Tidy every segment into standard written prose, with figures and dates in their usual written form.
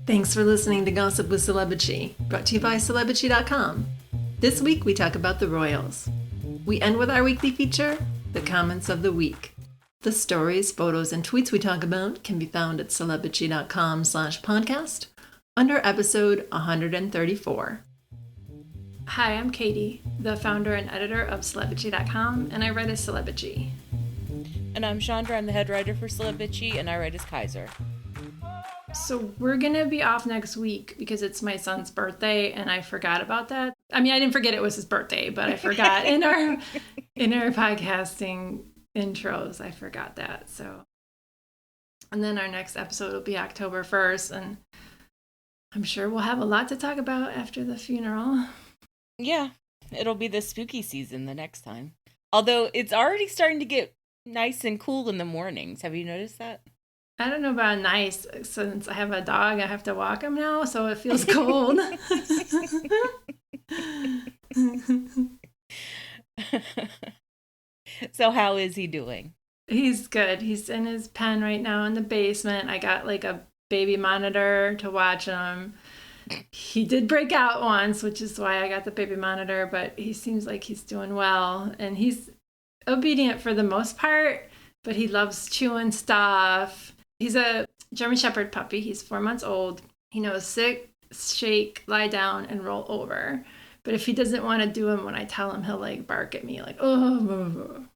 Thanks for listening to Gossip with Celebrity, brought to you by Celebrity.com. This week we talk about the royals. We end with our weekly feature, the comments of the week. The stories, photos, and tweets we talk about can be found at Celebrity.com/podcast under episode 134. Hi, I'm Katie, the founder and editor of Celebrity.com, and I write as Celebrity. And I'm Chandra, I'm the head writer for Celebrity, and I write as Kaiser. So we're going to be off next week because it's my son's birthday, and I forgot about that. I mean, I didn't forget it was his birthday, but I forgot in our podcasting intros, I forgot that. So, and then our next episode will be October 1st, and I'm sure we'll have a lot to talk about after the funeral. Yeah, it'll be the spooky season the next time. Although it's already starting to get nice and cool in the mornings. Have you noticed that? I don't know about nice. Since I have a dog, I have to walk him now, so it feels cold. So how is he doing? He's good. He's in his pen right now in the basement. I got like a baby monitor to watch him. He did break out once, which is why I got the baby monitor, but he seems like he's doing well. And he's obedient for the most part, but he loves chewing stuff. He's a German Shepherd puppy. He's 4 months old. He knows sit, shake, lie down, and roll over. But if he doesn't want to do them when I tell him, he'll like bark at me like, oh.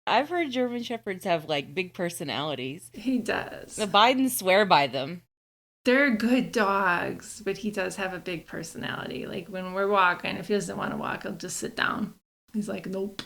I've heard German Shepherds have like big personalities. He does. The Bidens swear by them. They're good dogs, but he does have a big personality. Like when we're walking, if he doesn't want to walk, he'll just sit down. He's like, nope.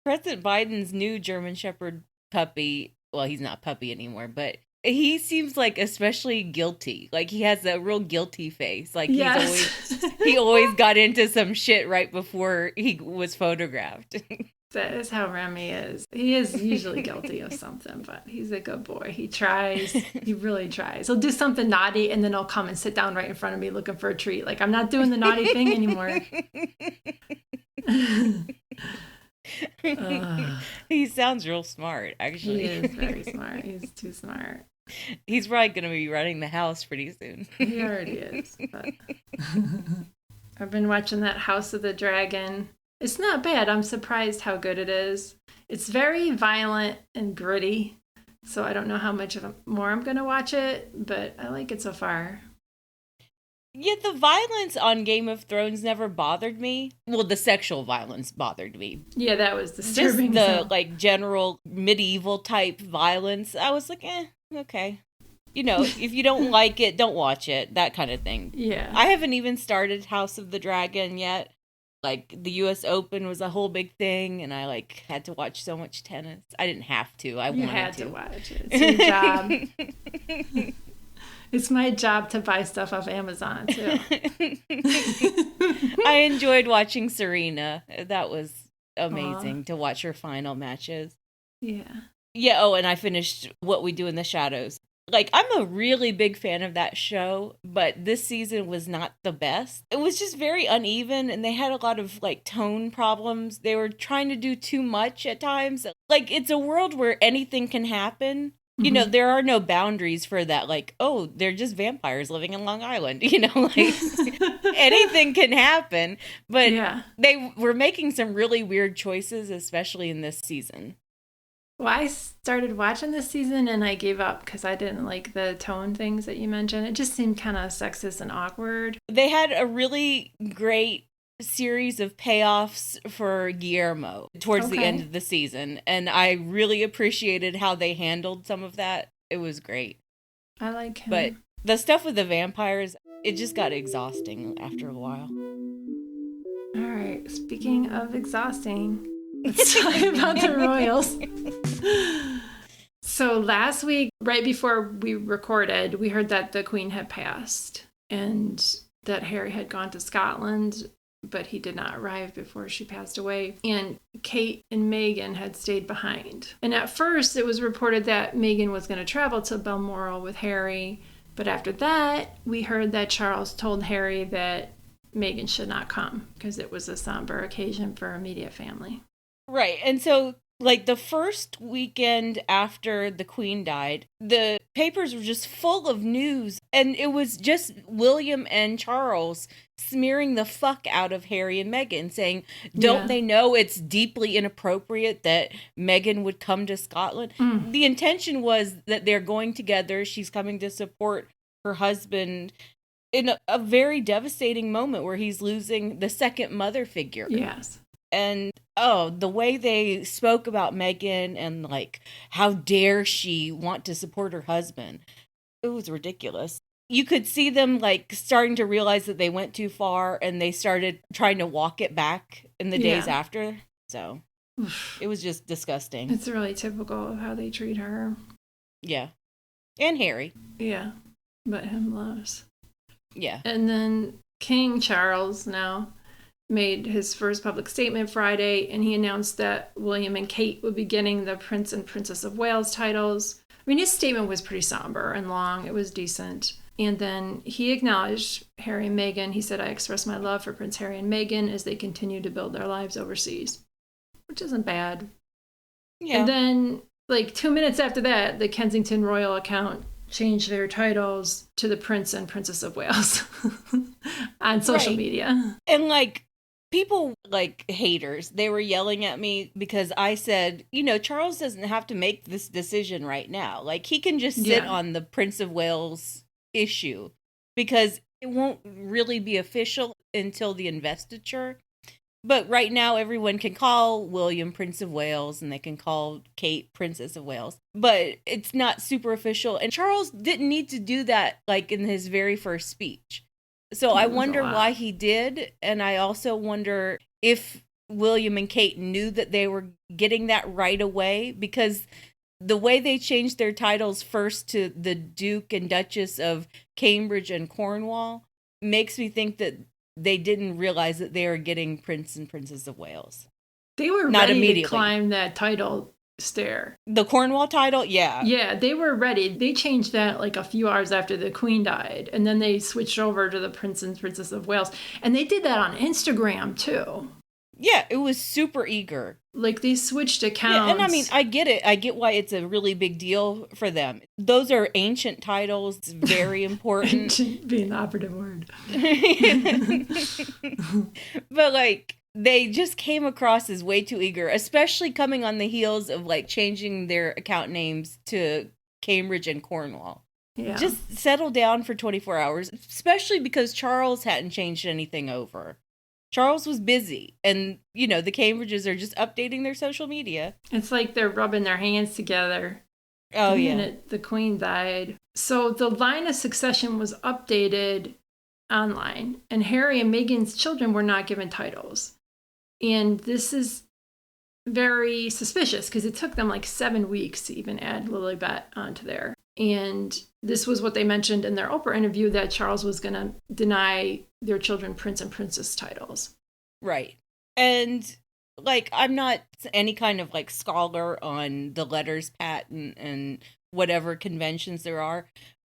President Biden's new German Shepherd puppy, well, he's not a puppy anymore, but he seems like especially guilty. Like he has a real guilty face. Like yes. he always got into some shit right before he was photographed. That is how Remy is. He is usually guilty of something, but he's a good boy. He tries. He really tries. He'll do something naughty, and then he'll come and sit down right in front of me looking for a treat. Like, I'm not doing the naughty thing anymore. He sounds real smart, actually. He is very smart. He's too smart. He's probably going to be running the house pretty soon. He already is. But I've been watching that House of the Dragon. It's not bad. I'm surprised how good it is. It's very violent and gritty, so I don't know how much more I'm going to watch it, but I like it so far. Yeah, the violence on Game of Thrones never bothered me. Well, the sexual violence bothered me. Yeah, that was disturbing. Just the, like, general medieval type violence, I was like, okay. You know, if you don't like it, don't watch it. That kind of thing. Yeah. I haven't even started House of the Dragon yet. Like, the U.S. Open was a whole big thing, and I, like, had to watch so much tennis. I didn't have to. I wanted to. You had to watch it. It's your job. It's my job to buy stuff off Amazon, too. I enjoyed watching Serena. That was amazing to watch her final matches. Yeah. Yeah, oh, and I finished What We Do in the Shadows. Like, I'm a really big fan of that show, but this season was not the best. It was just very uneven, and they had a lot of, like, tone problems. They were trying to do too much at times. Like, it's a world where anything can happen. You know, there are no boundaries for that. Like, oh, they're just vampires living in Long Island. You know, like, anything can happen. But they were making some really weird choices, especially in this season. Well, I started watching this season and I gave up because I didn't like the tone things that you mentioned. It just seemed kind of sexist and awkward. They had a really great series of payoffs for Guillermo towards the end of the season, and I really appreciated how they handled some of that. It was great. I like him. But the stuff with the vampires, it just got exhausting after a while. All right, speaking of exhausting, let's talk about the royals. So last week, right before we recorded, we heard that the Queen had passed and that Harry had gone to Scotland, but he did not arrive before she passed away. And Kate and Meghan had stayed behind. And at first, it was reported that Meghan was going to travel to Balmoral with Harry. But after that, we heard that Charles told Harry that Meghan should not come because it was a somber occasion for immediate family. Right. And so Like, the first weekend after the Queen died, the papers were just full of news, and it was just William and Charles smearing the fuck out of Harry and Meghan, saying, don't they know it's deeply inappropriate that Meghan would come to Scotland? The intention was that they're going together, she's coming to support her husband in a very devastating moment where he's losing the second mother figure. Yes. And the way they spoke about Meghan and like, how dare she want to support her husband? It was ridiculous. You could see them like starting to realize that they went too far, and they started trying to walk it back in the days after. So it was just disgusting. It's really typical of how they treat her. Yeah. And Harry. Yeah. But him less. Yeah. And then King Charles now made his first public statement Friday, and he announced that William and Kate would be getting the Prince and Princess of Wales titles. I mean, his statement was pretty somber and long. It was decent. And then he acknowledged Harry and Meghan. He said, I express my love for Prince Harry and Meghan as they continue to build their lives overseas, which isn't bad. Yeah. And then, like 2 minutes after that, the Kensington Royal account changed their titles to the Prince and Princess of Wales on social media. And like, people like haters, they were yelling at me because I said, Charles doesn't have to make this decision right now. Like, he can just sit on the Prince of Wales issue because it won't really be official until the investiture. But right now, everyone can call William Prince of Wales and they can call Kate Princess of Wales. But it's not super official. And Charles didn't need to do that like in his very first speech. So I wonder why he did. And I also wonder if William and Kate knew that they were getting that right away, because the way they changed their titles first to the Duke and Duchess of Cambridge and Cornwall makes me think that they didn't realize that they were getting Prince and Princess of Wales. They were not ready immediately to climb that title stair. The Cornwall title? Yeah. Yeah, they were ready. They changed that like a few hours after the Queen died. And then they switched over to the Prince and Princess of Wales. And they did that on Instagram too. Yeah, it was super eager. Like, they switched accounts. Yeah, and I mean, I get it. I get why it's a really big deal for them. Those are ancient titles. It's very important. Ancient being the operative word. But, like, they just came across as way too eager, especially coming on the heels of, like, changing their account names to Cambridge and Cornwall. Yeah. Just settle down for 24 hours, especially because Charles hadn't changed anything over. Charles was busy, and, the Cambridges are just updating their social media. It's like they're rubbing their hands together. Oh, the yeah. minute the Queen died. So the line of succession was updated online, and Harry and Meghan's children were not given titles. And this is very suspicious because it took them like 7 weeks to even add Lilibet onto there. And this was what they mentioned in their Oprah interview, that Charles was going to deny their children Prince and Princess titles. Right. And, like, I'm not any kind of, like, scholar on the letters patent and whatever conventions there are.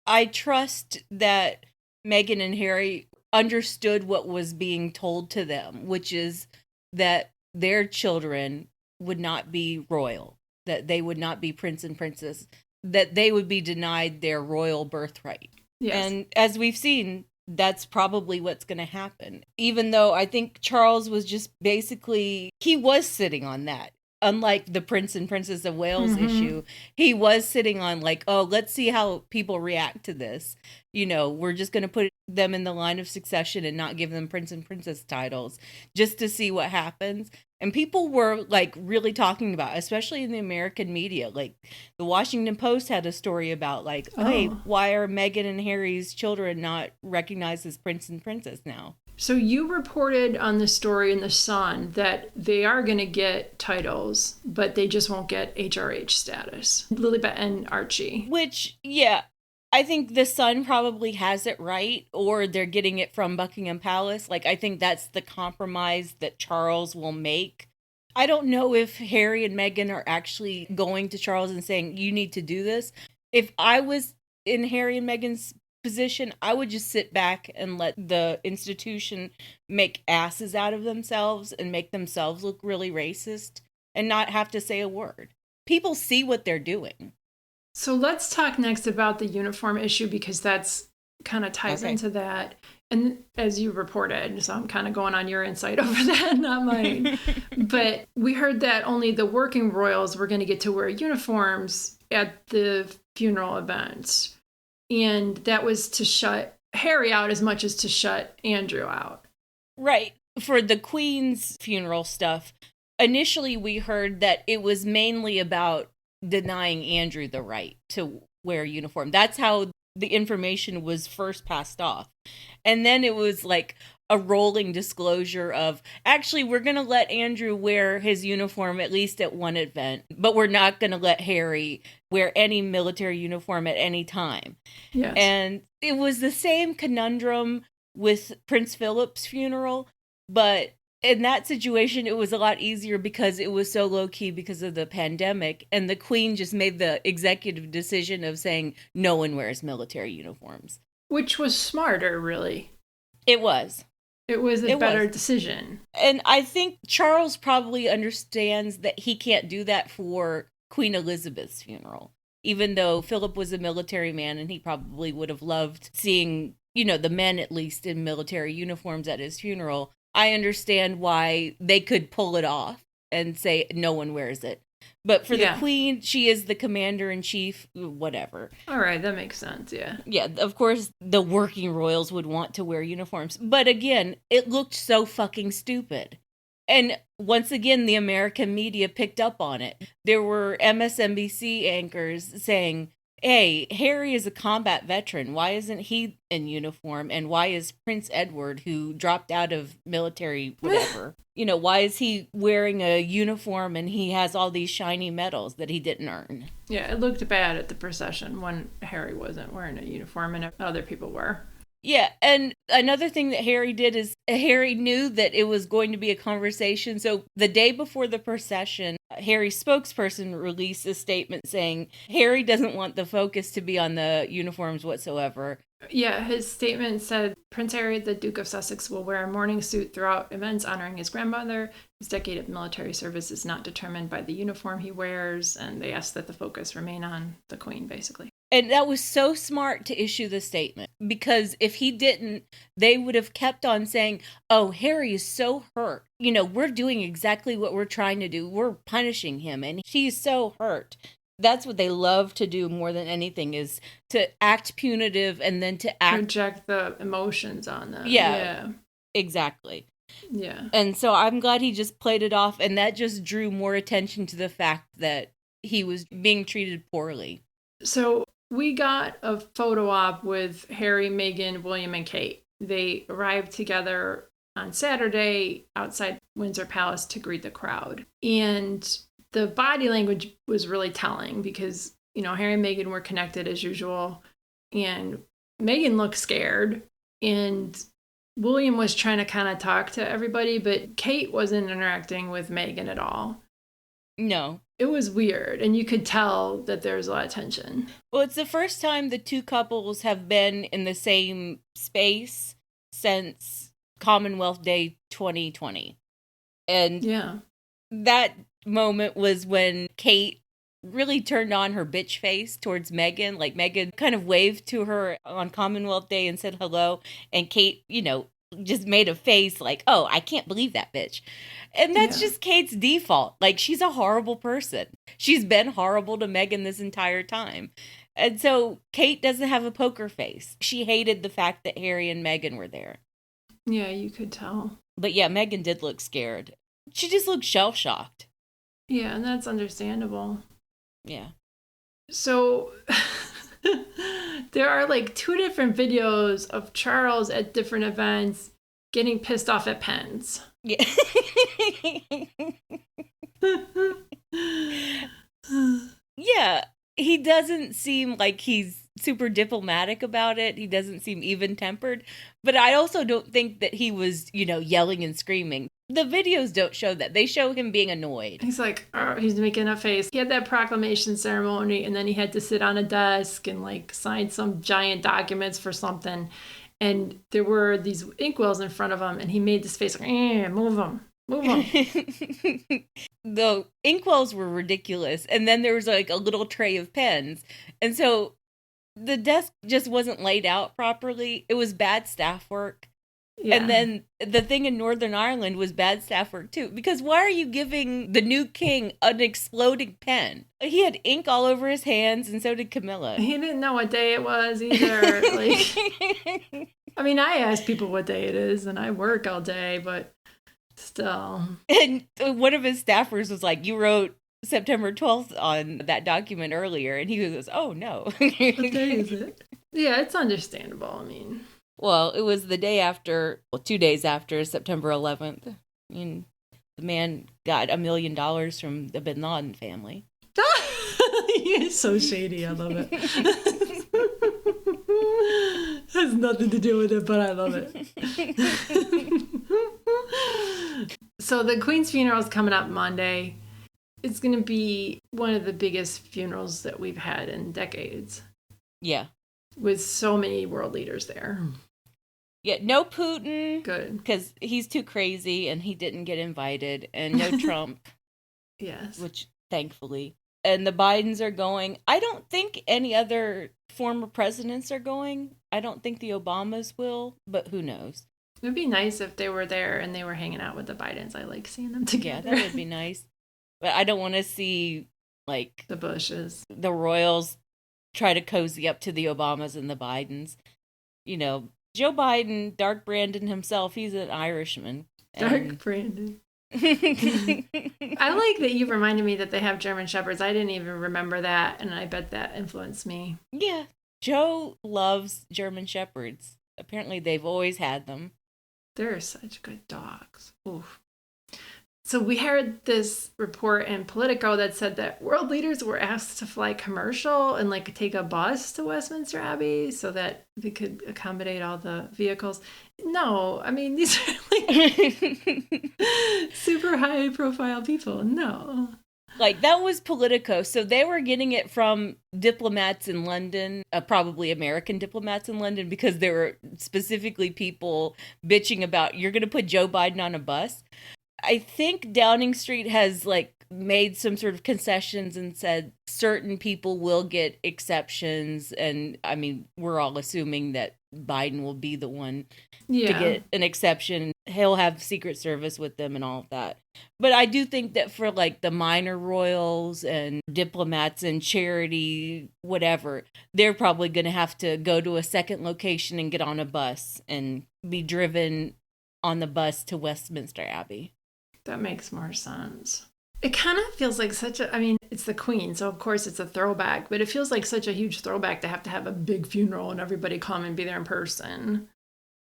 I trust that Meghan and Harry understood what was being told to them, which is that their children would not be royal, that they would not be Prince and Princess, that they would be denied their royal birthright. Yes. And as we've seen, that's probably what's going to happen. Even though I think Charles was just basically, he was sitting on that. Unlike the Prince and Princess of Wales issue, he was sitting on like, oh, let's see how people react to this. We're just going to put them in the line of succession and not give them Prince and Princess titles just to see what happens. And people were like really talking about, especially in the American media, like the Washington Post had a story about like, hey, why are Meghan and Harry's children not recognized as Prince and Princess now? So you reported on the story in The Sun that they are going to get titles, but they just won't get HRH status. Lilibet and Archie. Which, yeah, I think The Sun probably has it right, or they're getting it from Buckingham Palace. Like, I think that's the compromise that Charles will make. I don't know if Harry and Meghan are actually going to Charles and saying, you need to do this. If I was in Harry and Meghan's position, I would just sit back and let the institution make asses out of themselves and make themselves look really racist. and not have to say a word. People see what they're doing. So let's talk next about the uniform issue, because that's kind of ties into that. And as you reported, so I'm kind of going on your insight over that, not mine. But we heard that only the working royals were going to get to wear uniforms at the funeral event. And that was to shut Harry out as much as to shut Andrew out. Right. For the Queen's funeral stuff, initially we heard that it was mainly about denying Andrew the right to wear a uniform. That's how the information was first passed off. And then it was like a rolling disclosure of, actually, we're going to let Andrew wear his uniform at least at one event, but we're not going to let Harry wear any military uniform at any time. Yes. And it was the same conundrum with Prince Philip's funeral, but in that situation, it was a lot easier because it was so low-key because of the pandemic, and the Queen just made the executive decision of saying no one wears military uniforms. Which was smarter, really. It was. It was a better decision. And I think Charles probably understands that he can't do that for Queen Elizabeth's funeral, even though Philip was a military man and he probably would have loved seeing, the men at least in military uniforms at his funeral. I understand why they could pull it off and say no one wears it. But for the Queen, she is the commander-in-chief, whatever. All right, that makes sense, yeah. Yeah, of course, the working royals would want to wear uniforms. But again, it looked so fucking stupid. And once again, the American media picked up on it. There were MSNBC anchors saying, hey, Harry is a combat veteran. Why isn't he in uniform? And why is Prince Edward, who dropped out of military whatever, why is he wearing a uniform and he has all these shiny medals that he didn't earn? Yeah, it looked bad at the procession when Harry wasn't wearing a uniform and other people were. Yeah, and another thing that Harry did is Harry knew that it was going to be a conversation. So the day before the procession, Harry's spokesperson released a statement saying Harry doesn't want the focus to be on the uniforms whatsoever. Yeah, his statement said Prince Harry, the Duke of Sussex, will wear a mourning suit throughout events honoring his grandmother. His decade of military service is not determined by the uniform he wears, and they asked that the focus remain on the Queen, basically. And that was so smart to issue the statement, because if he didn't, they would have kept on saying, oh, Harry is so hurt. We're doing exactly what we're trying to do. We're punishing him, and he's so hurt. That's what they love to do more than anything, is to act punitive and then to project the emotions on them. Yeah, exactly. Yeah. And so I'm glad he just played it off, and that just drew more attention to the fact that he was being treated poorly. So we got a photo op with Harry, Meghan, William, and Kate. They arrived together on Saturday outside Windsor Palace to greet the crowd. And the body language was really telling because, Harry and Meghan were connected as usual. And Meghan looked scared. And William was trying to kind of talk to everybody, but Kate wasn't interacting with Meghan at all. No. It was weird, and you could tell that there was a lot of tension. Well, it's the first time the two couples have been in the same space since Commonwealth Day 2020. And that moment was when Kate really turned on her bitch face towards Meghan. Like, Meghan kind of waved to her on Commonwealth Day and said hello, and Kate, just made a face like, oh, I can't believe that bitch. And that's just Kate's default. Like, she's a horrible person. She's been horrible to Meghan this entire time. And so Kate doesn't have a poker face. She hated the fact that Harry and Meghan were there. Yeah, you could tell. But yeah, Meghan did look scared. She just looked shell-shocked. Yeah, and that's understandable. Yeah. So there are like two different videos of Charles at different events getting pissed off at pens. Yeah. Yeah, he doesn't seem like he's super diplomatic about it. He doesn't seem even-tempered. But I also don't think that he was, yelling and screaming. The videos don't show that. They show him being annoyed. He's like, he's making a face. He had that proclamation ceremony, and then he had to sit on a desk and like sign some giant documents for something. And there were these inkwells in front of him, and he made this face like, move them. Move on. The inkwells were ridiculous. And then there was like a little tray of pens. And so the desk just wasn't laid out properly. It was bad staff work. Yeah. And then the thing in Northern Ireland was bad staff work too. Because why are you giving the new king an exploding pen? He had ink all over his hands, and so did Camilla. He didn't know what day it was either. I mean, I ask people what day it is, and I work all day, but still. And one of his staffers was like, "You wrote September 12th on that document earlier," and he goes, "Oh no." What day is it? Yeah, it's understandable. I mean. Well, it was the day after, 2 days after September 11th. I mean, the man got $1 million from the Bin Laden family. He's so shady. I love it. Has nothing to do with it, but I love it. So the Queen's funeral is coming up Monday. It's going to be one of the biggest funerals that we've had in decades. Yeah. With so many world leaders there. Yeah, no Putin. Good. Because he's too crazy and he didn't get invited. And no Trump. Yes. Which, thankfully. And the Bidens are going. I don't think any other former presidents are going. I don't think the Obamas will, but who knows? It would be nice if they were there and they were hanging out with the Bidens. I like seeing them together. Yeah, that would be nice. But I don't want to see, like... the Bushes. The royals try to cozy up to the Obamas and the Bidens. You know, Joe Biden, Dark Brandon himself, he's an Irishman. Dark Brandon. I like that you reminded me that they have German Shepherds. I didn't even remember that, and I bet that influenced me. Yeah. Joe loves German Shepherds. Apparently they've always had them. They're such good dogs. Oof. So we heard this report in Politico that said that world leaders were asked to fly commercial and like take a bus to Westminster Abbey so that they could accommodate all the vehicles. No, I mean, these are like super high profile people. No. Like, that was Politico. So they were getting it from diplomats in London, probably American diplomats in London, because there were specifically people bitching about, you're going to put Joe Biden on a bus. I think Downing Street has like made some sort of concessions and said certain people will get exceptions. And I mean, we're all assuming that Biden will be the one to get an exception. He'll have Secret Service with them and all of that. But I do think that for like the minor royals and diplomats and charity, whatever, they're probably going to have to go to a second location and get on a bus and be driven on the bus to Westminster Abbey. That makes more sense. It kind of feels like I mean, it's the Queen, so of course it's a throwback, but it feels like such a huge throwback to have a big funeral and everybody come and be there in person.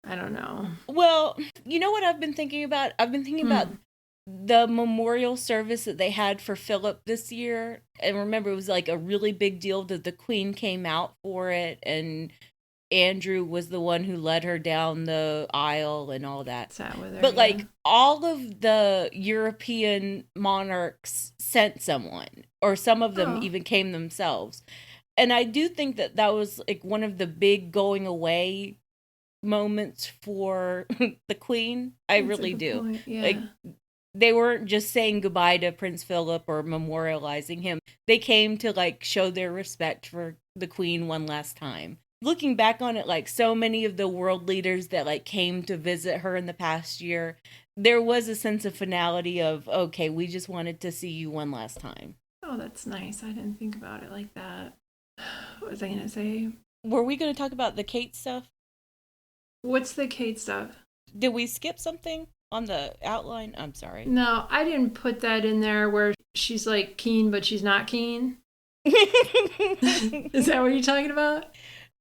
I don't know. Well, you know what I've been thinking about? I've been thinking about the memorial service that they had for Philip this year. And remember, it was like a really big deal that the Queen came out for it, and Andrew was the one who led her down the aisle and all that. Sat with her, but like all of the European monarchs sent someone, or some of them even came themselves. And I do think that that was like one of the big going away moments for the Queen. I really do. Yeah. Like, they weren't just saying goodbye to Prince Philip or memorializing him. They came to like show their respect for the Queen one last time. Looking back on it, like so many of the world leaders that like came to visit her in the past year, there was a sense of finality of, okay, we just wanted to see you one last time. Oh, that's nice. I didn't think about it like that. What was I going to say? Were we going to talk about the Kate stuff? What's the Kate stuff? Did we skip something on the outline? I'm sorry. No, I didn't put that in there where she's like keen, but she's not keen. Is that what you're talking about?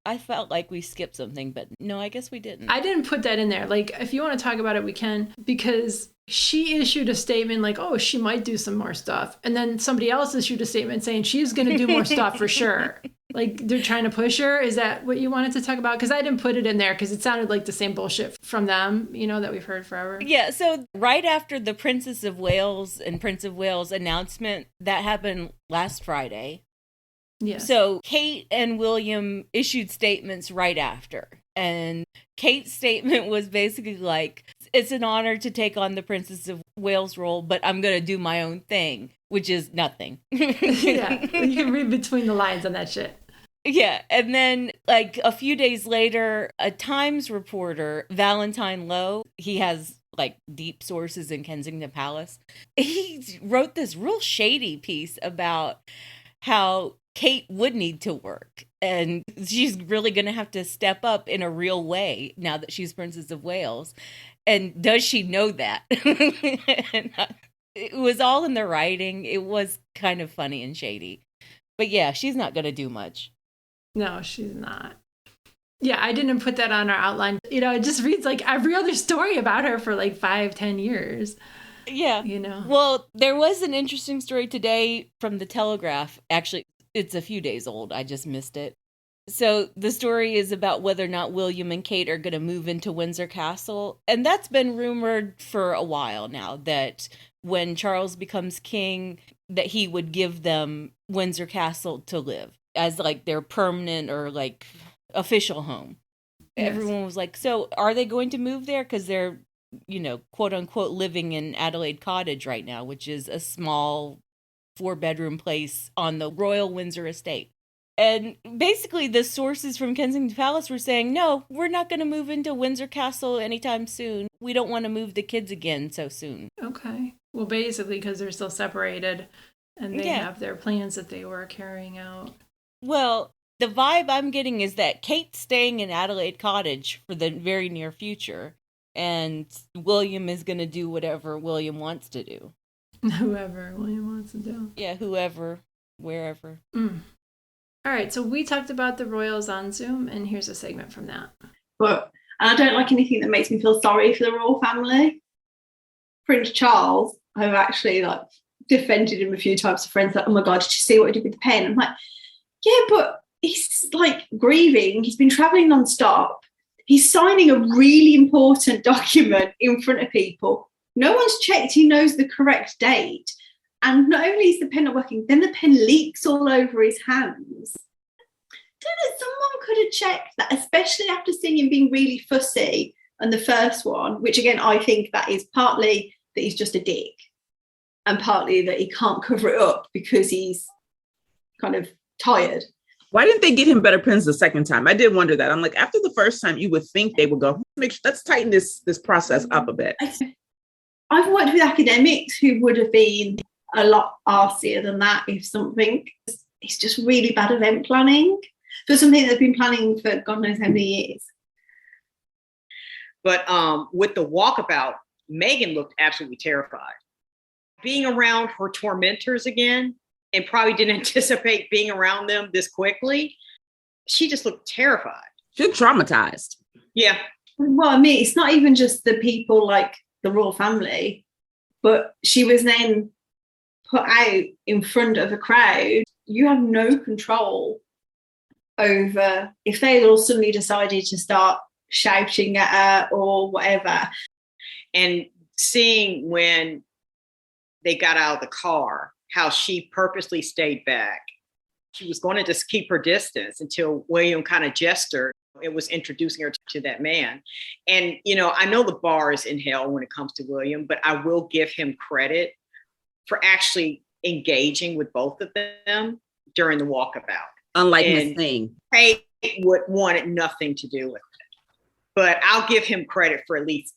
I felt like we skipped something, but no, I guess we didn't. I didn't put that in there. Like, if you want to talk about it, we can, because she issued a statement like, oh, she might do some more stuff. And then somebody else issued a statement saying she's going to do more stuff for sure. Like, they're trying to push her. Is that what you wanted to talk about? Because I didn't put it in there because it sounded like the same bullshit from them, you know, that we've heard forever. Yeah, so right after the Princess of Wales and Prince of Wales announcement, that happened last Friday. Yes. So Kate and William issued statements right after. And Kate's statement was basically like, it's an honor to take on the Princess of Wales role, but I'm going to do my own thing, which is nothing. Yeah, you can read between the lines on that shit. Yeah, and then like a few days later, a Times reporter, Valentine Lowe, he has like deep sources in Kensington Palace. He wrote this real shady piece about how Kate would need to work and she's really going to have to step up in a real way now that she's Princess of Wales. And does she know that? And it was all in the writing. It was kind of funny and shady. But yeah, she's not going to do much. No, she's not. Yeah, I didn't put that on our outline. You know, it just reads like every other story about her for like 5-10 years. Yeah. You know. Well, there was an interesting story today from the Telegraph. Actually, it's a few days old. I just missed it. So the story is about whether or not William and Kate are going to move into Windsor Castle. And that's been rumored for a while now, that when Charles becomes king, that he would give them Windsor Castle to live as like their permanent or like official home. Yes. Everyone was like, so are they going to move there? Because they're, you know, quote unquote, living in Adelaide Cottage right now, which is a small 4-bedroom place on the Royal Windsor estate. And basically the sources from Kensington Palace were saying, no, we're not going to move into Windsor Castle anytime soon. We don't want to move the kids again so soon. Okay. Well, basically because they're still separated and they have their plans that they were carrying out. Well, the vibe I'm getting is that Kate's staying in Adelaide Cottage for the very near future. And William is going to do whatever William wants to do. Whoever William wants to do. Yeah, whoever, wherever. All right, so we talked about the royals on Zoom, and here's a segment from that. But I don't like anything that makes me feel sorry for the royal family. Prince Charles, I've actually like defended him a few times to friends, like, oh my God, did you see what he did with the pen? I'm like, yeah, but he's like grieving. He's been traveling non-stop. He's signing a really important document in front of people. No one's checked he knows the correct date. And not only is the pen not working, then the pen leaks all over his hands. Someone could have checked that, especially after seeing him being really fussy on the first one, which again, I think that is partly that he's just a dick and partly that he can't cover it up because he's kind of tired. Why didn't they get him better pens the second time? I did wonder that. I'm like, after the first time, you would think they would go, let's tighten this process up a bit. I've worked with academics who would have been a lot arsier than that if something. It's just really bad event planning for something they've been planning for God knows how many years. But with the walkabout, Meghan looked absolutely terrified. Being around her tormentors again, and probably didn't anticipate being around them this quickly, she just looked terrified. She looked traumatized. Yeah. Well, I mean, it's not even just the people like the royal family, but she was then put out in front of a crowd. You have no control over if they all suddenly decided to start shouting at her or whatever. And seeing when they got out of the car, how she purposely stayed back. She was going to just keep her distance until William kind of gestured. It was introducing her to that man. And, you know, I know the bar is in hell when it comes to William, but I will give him credit for actually engaging with both of them during the walkabout. Unlike Miss Thing. Kate wanted nothing to do with it. But I'll give him credit for at least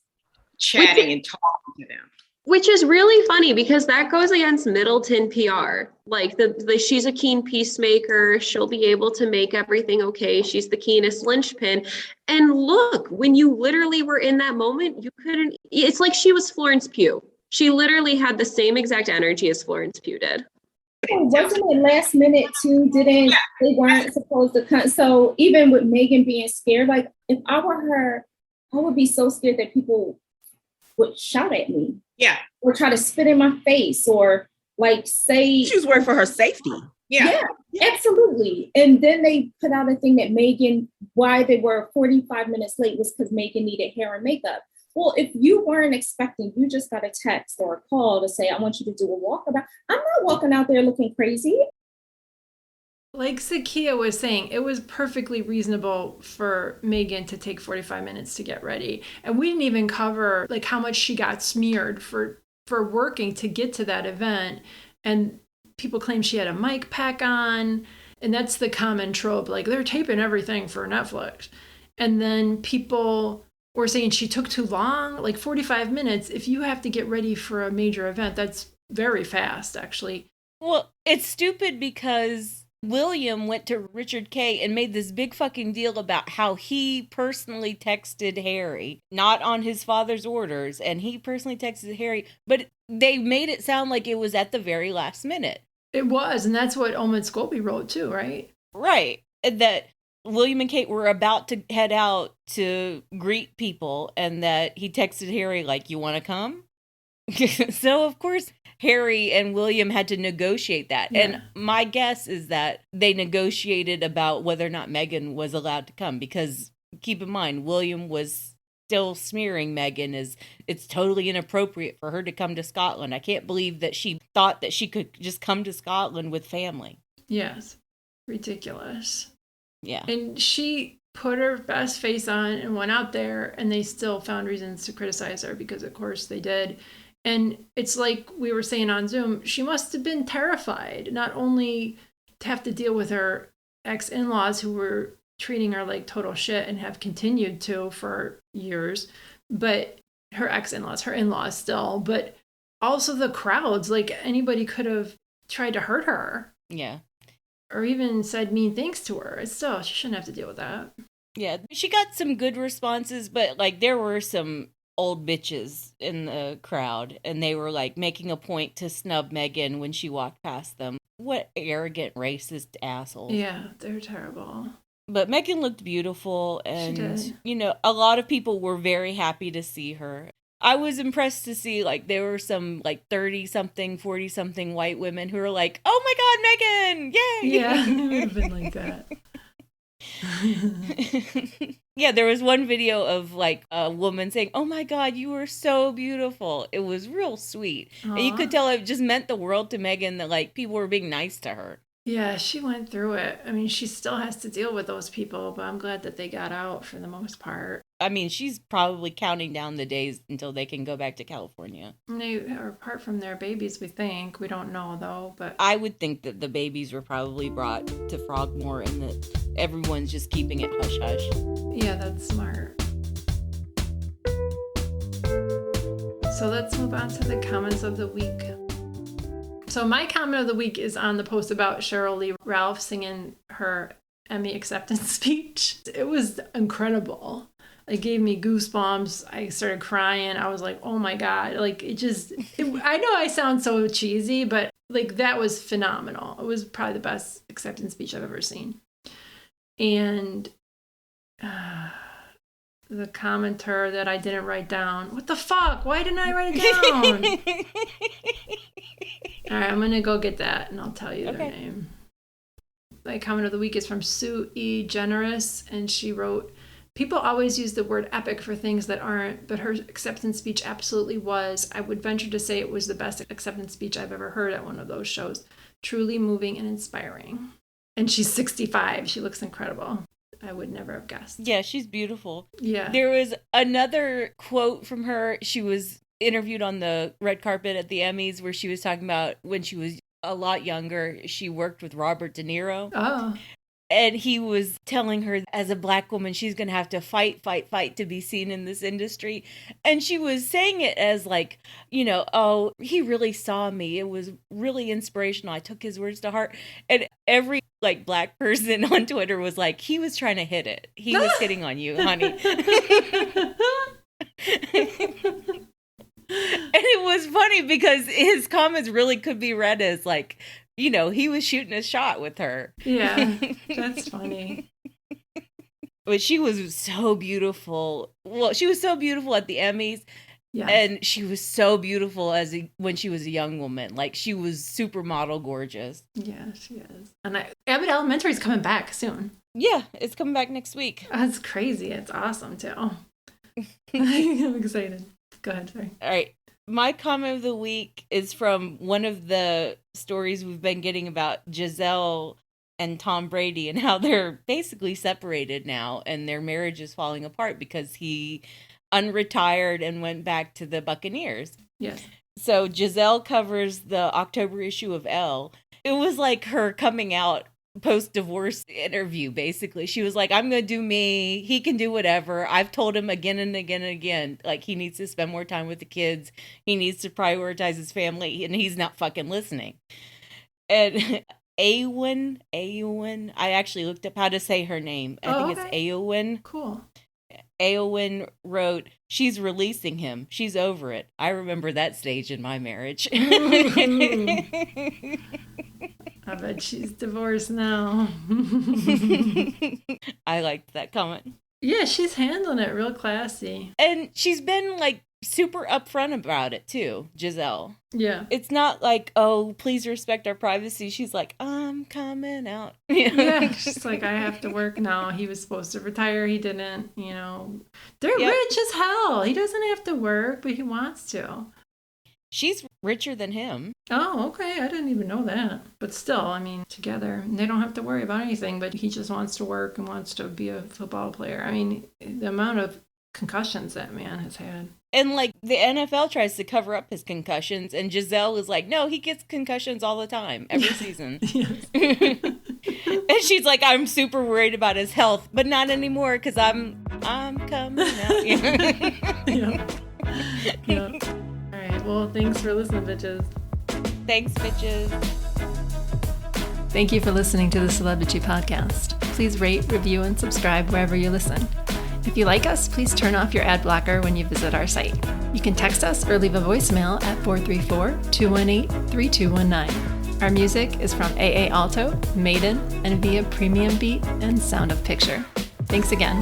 chatting and talking to them. Which is really funny because that goes against Middleton PR. Like she's a keen peacemaker. She'll be able to make everything okay. She's the keenest linchpin. And look, when you literally were in that moment, you couldn't, it's like she was Florence Pugh. She literally had the same exact energy as Florence Pugh did. Wasn't it last minute too? They weren't supposed to come. So even with Meghan being scared, like if I were her, I would be so scared that people would shout at me. Yeah. Or try to spit in my face or like say. She was worried for her safety. Yeah, absolutely. And then they put out a thing that Meghan, why they were 45 minutes late was because Meghan needed hair and makeup. Well, if you weren't expecting, you just got a text or a call to say, I want you to do a walkabout. I'm not walking out there looking crazy. Like Sakia was saying, it was perfectly reasonable for Meghan to take 45 minutes to get ready. And we didn't even cover like how much she got smeared for working to get to that event. And people claim she had a mic pack on. And that's the common trope. Like, they're taping everything for Netflix. And then people were saying she took too long, like 45 minutes. If you have to get ready for a major event, that's very fast, actually. Well, it's stupid because William went to Richard K and made this big fucking deal about how he personally texted Harry, not on his father's orders, and he personally texted Harry, but they made it sound like it was at the very last minute. It was, and that's what Omid Scobie wrote too, right? Right. That William and Kate were about to head out to greet people, and that he texted Harry, like, you want to come? So, of course, Harry and William had to negotiate that. Yeah. And my guess is that they negotiated about whether or not Meghan was allowed to come, because keep in mind, William was still smearing Meghan as it's totally inappropriate for her to come to Scotland. I can't believe that she thought that she could just come to Scotland with family. Yes. Ridiculous. Yeah. And she put her best face on and went out there, and they still found reasons to criticize her, because of course they did. And it's like we were saying on Zoom, she must have been terrified, not only to have to deal with her ex-in-laws who were treating her like total shit and have continued to for years, but her ex-in-laws, her in-laws still, but also the crowds. Like, anybody could have tried to hurt her. Yeah. Or even said mean things to her. Still, she shouldn't have to deal with that. Yeah, she got some good responses, but like there were some old bitches in the crowd, and they were like making a point to snub Meghan when she walked past them. What arrogant, racist assholes. Yeah, they're terrible. But Meghan looked beautiful, and, you know, a lot of people were very happy to see her. I was impressed to see, like, there were some, like, 30-something, 40-something white women who were like, oh my God, Meghan! Yay! Yeah, it would have been like that. Yeah, there was one video of, like, a woman saying, oh my God, you were so beautiful. It was real sweet. Aww. And you could tell it just meant the world to Meghan that, like, people were being nice to her. Yeah, she went through it. I mean, she still has to deal with those people, but I'm glad that they got out for the most part. I mean, she's probably counting down the days until they can go back to California. They are apart from their babies, we think. We don't know, though, but... I would think that the babies were probably brought to Frogmore and that everyone's just keeping it hush-hush. Yeah, that's smart. So let's move on to the comments of the week. So my comment of the week is on the post about Sheryl Lee Ralph singing her Emmy acceptance speech. It was incredible. It gave me goosebumps. I started crying. I was like, oh my God. Like, I know I sound so cheesy, but like that was phenomenal. It was probably the best acceptance speech I've ever seen. And the commenter that I didn't write down. What the fuck? Why didn't I write it down? All right, I'm going to go get that, and I'll tell you their name. My comment of the week is from Sue E Generis, and she wrote, people always use the word epic for things that aren't, but her acceptance speech absolutely was. I would venture to say it was the best acceptance speech I've ever heard at one of those shows. Truly moving and inspiring. And she's 65. She looks incredible. I would never have guessed. Yeah, she's beautiful. Yeah. There was another quote from her. She was interviewed on the red carpet at the Emmys where she was talking about when she was a lot younger, she worked with Robert DeNiro. Oh. And he was telling her, as a Black woman, she's going to have to fight to be seen in this industry. And she was saying it as like, you know, oh, he really saw me. It was really inspirational. I took his words to heart. And every like Black person on Twitter was like, he was trying to hit it. He was hitting on you, honey. And it was funny because his comments really could be read as like, you know, he was shooting a shot with her. Yeah, that's funny. But she was so beautiful. Well, she was so beautiful at the Emmys. Yes. And she was so beautiful when she was a young woman. Like, she was supermodel gorgeous. Yeah, she is. And Abbott Elementary is coming back soon. Yeah, it's coming back next week. That's crazy. It's awesome, too. I'm excited. Go ahead, sorry. All right. My comment of the week is from one of the stories we've been getting about Giselle and Tom Brady and how they're basically separated now and their marriage is falling apart because he unretired and went back to the Buccaneers. Yes. So Giselle covers the October issue of Elle. It was like her coming out post-divorce interview, basically. She was like, I'm going to do me. He can do whatever. I've told him again and again and again, like, he needs to spend more time with the kids. He needs to prioritize his family, and he's not fucking listening. And Eowyn, I actually looked up how to say her name. I think it's Eowyn. Cool. Eowyn wrote, she's releasing him. She's over it. I remember that stage in my marriage. I bet she's divorced now. I liked that comment. Yeah, she's handling it real classy. And she's been like super upfront about it too, Giselle. Yeah. It's not like, oh, please respect our privacy. She's like, I'm coming out. Yeah, she's like, I have to work now. He was supposed to retire. He didn't, They're rich as hell. He doesn't have to work, but he wants to. She's richer than him. Oh, okay. I didn't even know that. But still, I mean, together, they don't have to worry about anything, but he just wants to work and wants to be a football player. I mean, the amount of concussions that man has had. And like the NFL tries to cover up his concussions, and Giselle is like, no, he gets concussions all the time, every season. And she's like, I'm super worried about his health, but not anymore because I'm coming out. Yep. All right. Well, thanks for listening, bitches. Thanks, bitches. Thank you for listening to the Celebrity Podcast. Please rate, review, and subscribe wherever you listen. If you like us, please turn off your ad blocker when you visit our site. You can text us or leave a voicemail at 434-218-3219. Our music is from AA Alto, Maiden, and via Premium Beat and Sound of Picture. Thanks again.